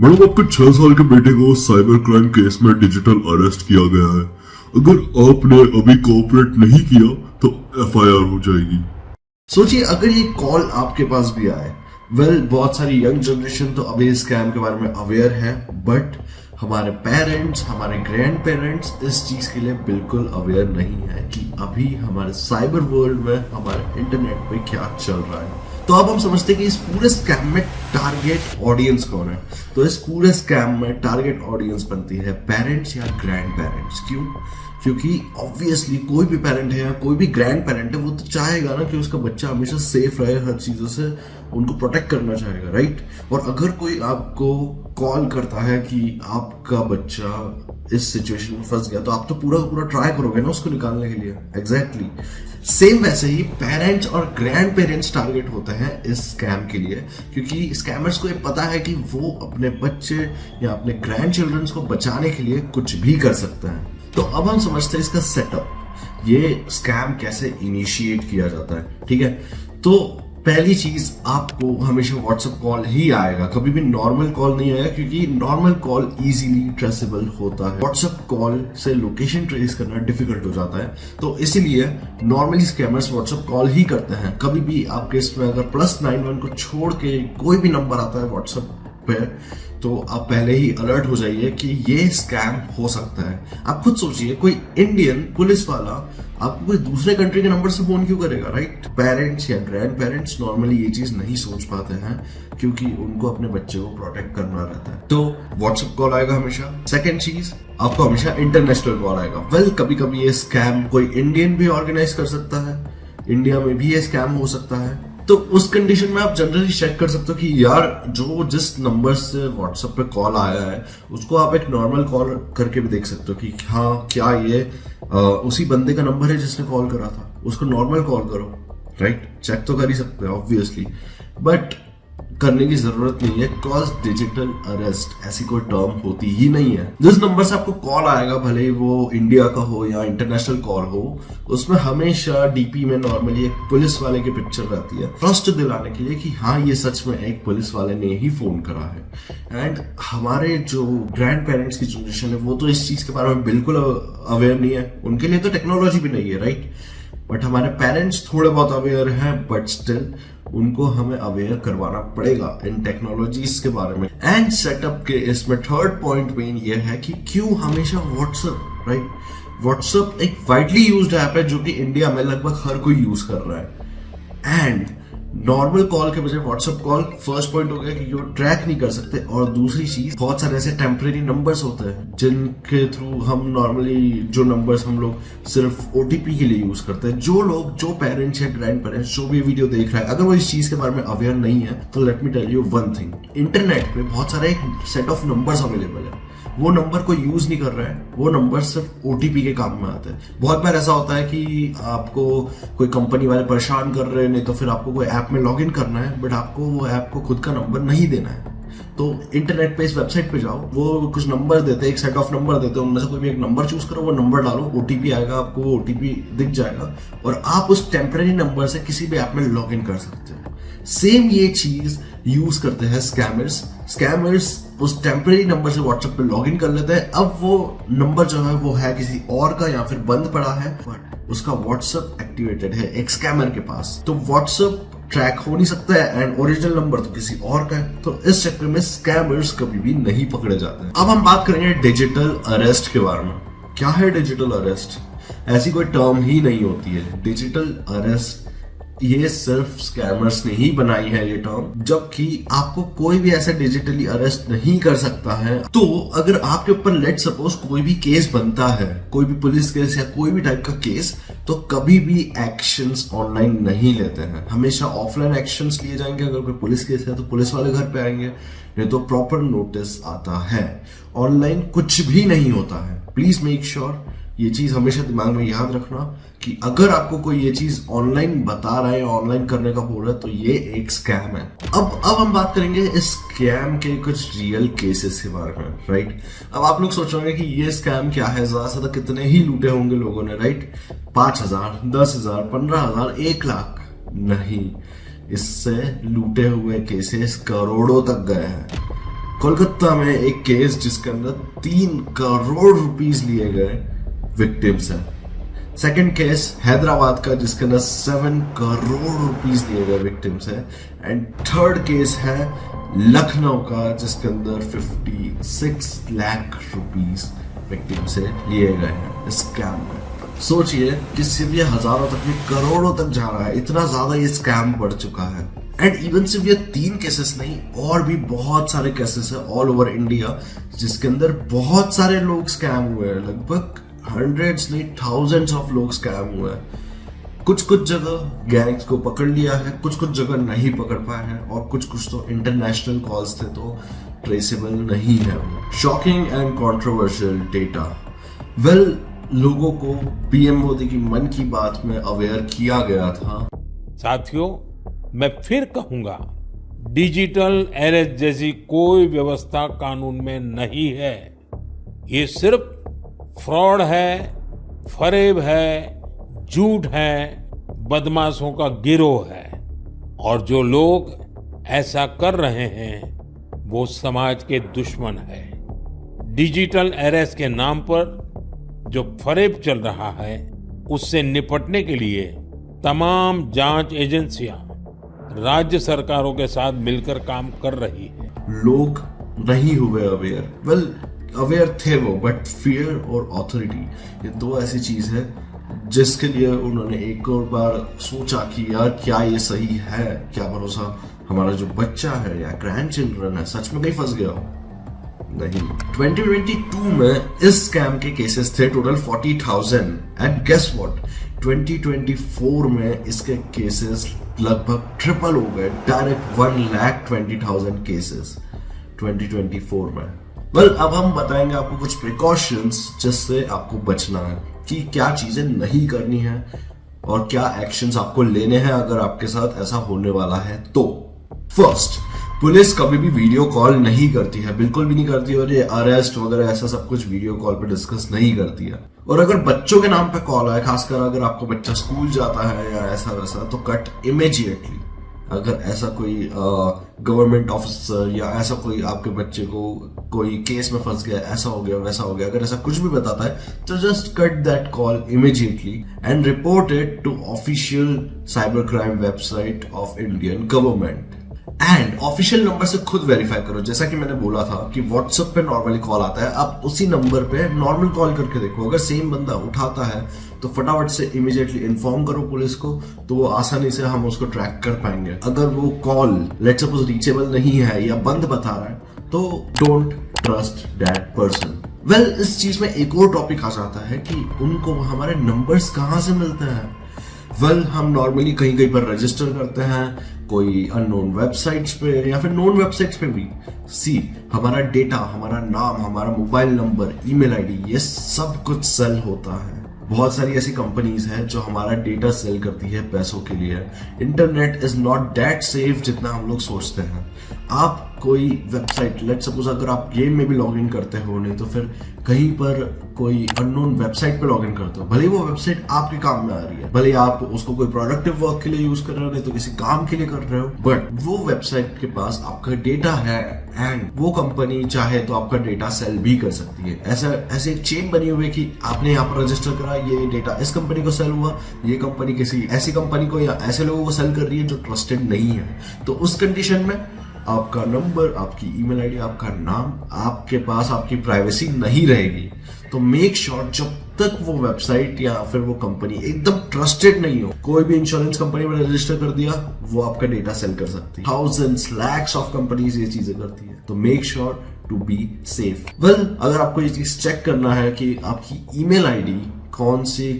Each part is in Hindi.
मैडम, आपके 6 साल के बेटे को साइबर क्राइम केस में डिजिटल अरेस्ट किया गया है। अगर आपने अभी कोऑपरेट नहीं किया तो एफआईआर हो जाएगी। सोचिए अगर ये कॉल आपके पास भी आए। बहुत सारी यंग जनरेशन तो अभी इस स्कैम के बारे में अवेयर है, बट हमारे पेरेंट्स, हमारे ग्रैंड पेरेंट्स इस चीज के लिए बिल्कुल अवेयर नहीं है कि अभी हमारे साइबर वर्ल्ड में, हमारे इंटरनेट पे क्या चल रहा है। तो अब हम समझते हैं कि इस पूरे स्कैम में टारगेट ऑडियंस कौन है। तो इस पूरे स्कैम में टारगेट ऑडियंस बनती है पेरेंट्स या ग्रैंड पेरेंट्स। क्यों? क्योंकि ऑब्वियसली कोई भी पेरेंट है या कोई भी ग्रैंड पेरेंट है वो तो चाहेगा ना कि उसका बच्चा हमेशा सेफ रहे, हर चीजों से उनको प्रोटेक्ट करना चाहेगा, राइट। और अगर कोई आपको कॉल करता है कि आपका बच्चा इस सिचुएशन में फंस गया, तो आप तो पूरा पूरा ट्राई करोगे ना उसको निकालने के लिए। एग्जैक्टली सेम वैसे ही पेरेंट्स और ग्रैंड पेरेंट्स टारगेट होते हैं इस स्कैम के लिए, क्योंकि स्कैमर्स को ये पता है कि वो अपने बच्चे या अपने ग्रैंड चिल्ड्रंस को बचाने के लिए कुछ भी कर सकते हैं। तो अब हम समझते हैं इसका सेटअप, ये स्कैम कैसे इनिशिएट किया जाता है। ठीक है, तो पहली चीज आपको हमेशा व्हाट्सएप कॉल ही आएगा, कभी भी नॉर्मल कॉल नहीं आएगा, क्योंकि नॉर्मल कॉल इजीली ट्रेसेबल होता है। व्हाट्सएप कॉल से लोकेशन ट्रेस करना डिफिकल्ट हो जाता है, तो इसीलिए नॉर्मली स्कैमर्स व्हाट्सएप कॉल ही करते हैं। कभी भी आपके इसमें अगर +91 को छोड़ के कोई भी नंबर आता है व्हाट्सएप पे, तो आप पहले ही अलर्ट हो जाइए कि ये स्कैम हो सकता है। आप खुद सोचिए, कोई इंडियन पुलिस वाला आपको कोई दूसरे कंट्री के नंबर से फोन क्यों करेगा, राइट। पेरेंट्स या ग्रैंड पेरेंट्स नॉर्मली ये चीज नहीं सोच पाते हैं, क्योंकि उनको अपने बच्चे को प्रोटेक्ट करना रहता है। तो व्हाट्सएप कॉल आएगा हमेशा। सेकेंड चीज, आपको हमेशा इंटरनेशनल कॉल आएगा। कभी कभी ये स्कैम कोई इंडियन भी ऑर्गेनाइज कर सकता है, इंडिया में भी ये स्कैम हो सकता है। तो उस कंडीशन में आप जनरली चेक कर सकते हो कि यार जो जिस नंबर से व्हाट्सएप पे कॉल आया है उसको आप एक नॉर्मल कॉल करके भी देख सकते हो कि हाँ क्या ये उसी बंदे का नंबर है जिसने कॉल करा था, उसको नॉर्मल कॉल करो, राइट। चेक तो कर ही सकते हो ऑब्वियसली, बट करने की जरूरत नहीं है, कॉज डिजिटल अरेस्ट ऐसी कोई टर्म होती ही नहीं है। जिस नंबर से आपको कॉल आएगा, भले ही वो इंडिया का हो या इंटरनेशनल कॉल हो, उसमें हमेशा डीपी में नॉर्मली एक पुलिस वाले की पिक्चर रहती है, ट्रस्ट दिलाने के लिए कि हाँ ये सच में एक पुलिस वाले ने ही फोन करा है। एंड हमारे जो ग्रैंड पेरेंट्स की जनरेशन है वो तो इस चीज के बारे में बिल्कुल अवेयर नहीं है, उनके लिए तो टेक्नोलॉजी भी नहीं है, राइट। बट हमारे पेरेंट्स थोड़े बहुत अवेयर हैं, बट स्टिल उनको हमें अवेयर करवाना पड़ेगा इन टेक्नोलॉजीज के बारे में। एंड सेटअप के इसमें थर्ड पॉइंट मेन ये है कि क्यों हमेशा व्हाट्सएप, राइट। व्हाट्सएप एक वाइडली यूज्ड ऐप है जो कि इंडिया में लगभग हर कोई यूज कर रहा है। एंड नॉर्मल कॉल के बजाय व्हाट्सएप कॉल, फर्स्ट पॉइंट हो गया कि वो ट्रैक नहीं कर सकते, और दूसरी चीज बहुत सारे ऐसे टेम्परेरी नंबर्स होते हैं जिनके थ्रू हम नॉर्मली जो नंबर्स हम लोग सिर्फ ओटीपी के लिए यूज करते हैं। जो पेरेंट्स या ग्रैंड पेरेंट्स जो भी वीडियो देख रहा है, अगर वो इस चीज के बारे में अवेयर नहीं है, तो let me tell you one thing, internet पे बहुत सारे एक सेट ऑफ नंबर्स अवेलेबल है, वो नंबर कोई यूज नहीं कर रहा है, वो नंबर सिर्फ ओटीपी के काम में आते हैं। बहुत बार ऐसा होता है कि आपको कोई कंपनी वाले परेशान कर रहे हैं, नहीं तो फिर आपको कोई ऐप में लॉगिन करना है, बट आपको वो ऐप को खुद का नंबर नहीं देना है। तो इंटरनेट पे इस वेबसाइट पे जाओ, वो कुछ नंबर देते हैं, एक सेट ऑफ नंबर देते हैं, उनमें से कोई भी एक नंबर चूज करो, वो नंबर डालो, ओटीपी आएगा, आपको वो ओटीपी दिख जाएगा और आप उस टेम्परेरी नंबर से किसी भी ऐप में लॉग इन कर सकते हो। सेम ये चीज यूज करते हैं स्कैमर्स उस टेम्परेरी नंबर से व्हाट्सएप पे लॉग इन कर लेते हैं। अब वो नंबर जो है वो है किसी और का या फिर बंद पड़ा है, बट उसका व्हाट्सएप एक्टिवेटेड है एक स्कैमर के पास, तो व्हाट्सएप ट्रैक हो नहीं सकता है एंड ओरिजिनल नंबर तो किसी और का है। तो इस चक्कर में स्कैमर्स कभी भी नहीं पकड़े जाते हैं। अब हम बात करेंगे डिजिटल अरेस्ट के बारे में। क्या है डिजिटल अरेस्ट? ऐसी कोई टर्म ही नहीं होती है डिजिटल अरेस्ट, ये सिर्फ स्कैमर्स ने ही बनाई है ये टर्म, जबकि आपको कोई भी ऐसा डिजिटली अरेस्ट नहीं कर सकता है। तो अगर आपके ऊपर लेट सपोज कोई भी केस बनता है, कोई भी पुलिस केस या कोई भी टाइप का केस, तो कभी भी एक्शंस ऑनलाइन नहीं लेते हैं, हमेशा ऑफलाइन एक्शंस लिए जाएंगे। अगर कोई पुलिस केस है तो पुलिस वाले घर पे आएंगे, नहीं तो प्रॉपर नोटिस आता है। ऑनलाइन कुछ भी नहीं होता है। प्लीज मेक श्योर ये चीज हमेशा दिमाग में याद रखना कि अगर आपको कोई ये चीज ऑनलाइन बता रहा है, ऑनलाइन करने का बोल रहा है, तो ये एक स्कैम है। अब हम बात करेंगे इस स्कैम के कुछ रियल केसेस के बारे में, राइट। अब आप लोग सोच रहे हैं कि ये स्कैम क्या है, ज्यादा से ज्यादा कितने ही लूटे होंगे लोगों ने, राइट। 5,000, 10,000, 15,000, 1,00,000 नहीं, इससे लूटे हुए केसेस करोड़ों तक गए हैं। कोलकाता में एक केस जिसके अंदर 3 करोड़ रुपीस लिए गए विक्टिम्स हैं। सेकंड केस हैदराबाद का जिसके अंदर 7 करोड़ रुपीस लिए गए विक्टिम्स हैं। एंड थर्ड केस है लखनऊ का जिसके अंदर 56 लाख रुपीस विक्टिम से लिए गए हैं इस स्कैम में। सोचिए कि सिर्फ ये हजारों तक नहीं करोड़ों तक जा रहा है, इतना ज्यादा ये स्कैम बढ़ चुका है। एंड इवन सिर्फ ये 3 केसेस नहीं, और भी बहुत सारे केसेस है ऑल ओवर इंडिया जिसके अंदर बहुत सारे लोग स्कैम हुए हैं। लगभग हंड्रेड्स नहीं थाउजेंड्स ऑफ लोग स्कैम हुए हैं। कुछ जगह गैंग्स को पकड़ लिया है, कुछ जगह नहीं पकड़ पाए हैं, और कुछ तो इंटरनेशनल कॉल्स थे तो ट्रेसेबल नहीं है। Shocking and controversial data. Well, लोगों को पीएम मोदी की मन की बात में अवेयर किया गया था। साथियों, मैं फिर कहूंगा, डिजिटल अरेस्ट जैसी कोई व्यवस्था कानून में नहीं है। ये सिर्फ फ्रॉड है, फरेब है, झूठ है, बदमाशों का गिरोह है। और जो लोग ऐसा कर रहे हैं वो समाज के दुश्मन है। डिजिटल अरेस्ट के नाम पर जो फरेब चल रहा है उससे निपटने के लिए तमाम जांच एजेंसियां राज्य सरकारों के साथ मिलकर काम कर रही है। लोग नहीं हुए अवेयर। वेल, अवेयर थे वो, बट फियर और ऑथोरिटी ये 2 ऐसी चीज है जिसके लिए उन्होंने एक और बार सोचा कि यार क्या ये सही है, क्या भरोसा हमारा जो बच्चा है या ग्रैंड चिल्ड्रन है सच में कहीं फंस गया हो। नहीं। 2022 में इस स्कैम के केसेस थे टोटल 40,000 एंड गेस व्हाट, 2024 में इसके केसेस लगभग ट्रिपल हो गए, डायरेक्ट 1,20,000 केसेस 2024 में। वेल, अब हम बताएंगे आपको कुछ प्रिकॉशंस जिससे आपको बचना है, कि क्या चीजें नहीं करनी है और क्या एक्शंस आपको लेने हैं अगर आपके साथ ऐसा होने वाला है तो। फर्स्ट, पुलिस कभी भी वीडियो कॉल नहीं करती है, बिल्कुल भी नहीं करती है, और ये अरेस्ट वगैरह ऐसा सब कुछ वीडियो कॉल पे डिस्कस नहीं करती है। और अगर बच्चों के नाम पे कॉल आए, खासकर अगर आपका बच्चा स्कूल जाता है या ऐसा वैसा, तो कट इमीडिएटली। अगर ऐसा कोई गवर्नमेंट ऑफिसर या ऐसा कोई आपके बच्चे को कोई केस में फंस गया, ऐसा हो गया वैसा हो गया, अगर ऐसा कुछ भी बताता है तो just cut that call immediately and report it to official cyber crime website of Indian government. And official number से खुद वेरीफाई करो। जैसा कि मैंने बोला था कि व्हाट्सएप पे नॉर्मली कॉल आता है, आप उसी नंबर पे नॉर्मल कॉल करके देखो, अगर सेम बंदा उठाता है तो फटाफट से इमीडिएटली इन्फॉर्म करो पुलिस को, तो वो आसानी से हम उसको ट्रैक कर पाएंगे। अगर वो कॉल लेट्स सपोज रीचेबल नहीं है या बंद बता रहा है तो don't trust that person. Well, इस चीज में एक और टॉपिक आ जाता है कि उनको हमारे नंबर्स कहाँ से मिलते हैं। वेल, हम नॉर्मली कहीं पर रजिस्टर करते हैं, कोई अननोन वेबसाइट्स पे या फिर नोन वेबसाइट्स पे भी। हमारा डेटा, हमारा नाम, हमारा मोबाइल नंबर, ईमेल आईडी, ये सब कुछ सेल होता है। बहुत सारी ऐसी कंपनीज हैं जो हमारा डेटा सेल करती है पैसों के लिए। Internet is not that safe जितना हम लोग सोचते हैं। आप कोई वेबसाइट, लेट्स सपोज अगर आप गेम में भी लॉग इन करते हो, नहीं तो फिर कहीं पर कोई अननोन वेबसाइट पे लॉग इन करते हो, भले वो वेबसाइट आपके काम में आ रही है, भले आप उसको कोई प्रोडक्टिव वर्क के लिए यूज कर रहे हो, नहीं तो किसी काम के लिए कर रहे हो, बट वो वेबसाइट के पास आपका डेटा है एंड वो कंपनी चाहे तो आपका डेटा सेल भी कर सकती है। ऐसे एक चेन बनी हुई है कि आपने यहाँ पर रजिस्टर करा, ये डेटा इस कंपनी को सेल हुआ, ये कंपनी किसी ऐसी कंपनी को या ऐसे लोगों को सेल कर रही है जो ट्रस्टेड नहीं है। तो उस कंडीशन में आपका नंबर, आपकी ईमेल आईडी, आपका नाम आपके पास, आपकी प्राइवेसी नहीं रहेगी। तो मेक श्योर जब तक वो वेबसाइट या फिर वो कंपनी एकदम ट्रस्टेड नहीं हो, कोई भी इंश्योरेंस कंपनी में रजिस्टर कर दिया, वो आपका डेटा सेल कर सकती है। थाउजेंड्स, लैक्स ऑफ कंपनीज ये चीजें करती है। तो make sure to be safe. Well, अगर आपको ये चीज चेक करना है कि आपकी ईमेल आईडी कौन सी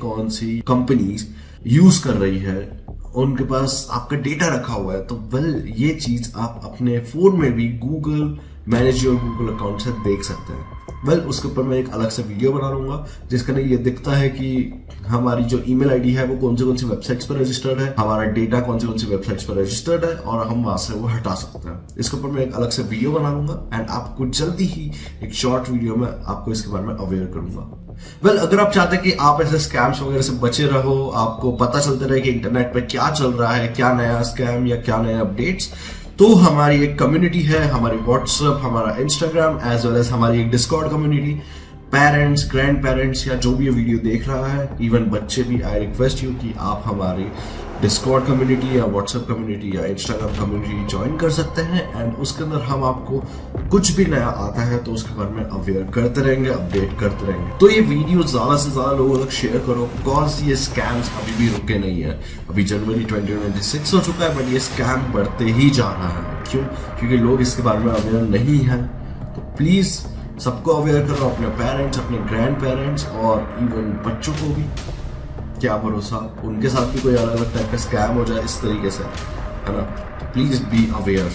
कंपनीज यूज कर रही है, उनके पास आपका डेटा रखा हुआ है, तो वेल ये चीज आप अपने फोन में भी Google manage your Google account से देख सकते हैं। वेल, उसके ऊपर मैं एक अलग से वीडियो बना लूंगा जिसके अंदर ये दिखता है कि हमारी जो ईमेल आईडी है वो कौन सी वेबसाइट्स पर रजिस्टर्ड है, हमारा डेटा कौन सी वेबसाइट्स पर रजिस्टर्ड है, और हम वहां से वो हटा सकते हैं। इसके ऊपर मैं एक अलग से वीडियो बना लूंगा एंड आपको जल्दी ही एक शॉर्ट वीडियो में आपको इसके बारे में अवेयर करूंगा। वेल, अगर आप चाहते हैं कि आप ऐसे स्कैम्स वगैरह से बचे रहो, आपको पता चलते रहे कि इंटरनेट पे क्या चल रहा है, क्या नया स्कैम या क्या नया अपडेट्स, तो हमारी एक कम्युनिटी है, हमारी व्हाट्सएप, हमारा इंस्टाग्राम एज वेल एज हमारी एक Discord community. Parents, grand parents या जो भी ये वीडियो देख रहा है, इवन बच्चे भी, आई रिक्वेस्ट यू कि आप हमारी डिस्कॉर्ड कम्युनिटी या व्हाट्सएप कम्युनिटी या इंस्टाग्राम कम्युनिटी ज्वाइन कर सकते हैं। एंड उसके अंदर हम आपको कुछ भी नया आता है तो उसके बारे में अवेयर करते रहेंगे, अपडेट करते रहेंगे। तो ये वीडियो ज्यादा से ज्यादा लोगों तक शेयर करो, बिकॉज ये स्कैम्स अभी भी रुके नहीं है। अभी जनवरी 2026 हो चुका है, बट ये स्कैम बढ़ते ही जा रहा है। क्यों? क्योंकि लोग इसके बारे में अवेयर नहीं है। तो प्लीज सबको अवेयर करो, अपने पेरेंट्स, अपने ग्रैंड पेरेंट्स और इवन बच्चों को भी। क्या भरोसा उनके साथ भी कोई अलग अलग टाइप का स्कैम हो जाए इस तरीके से, है ना? Please be aware.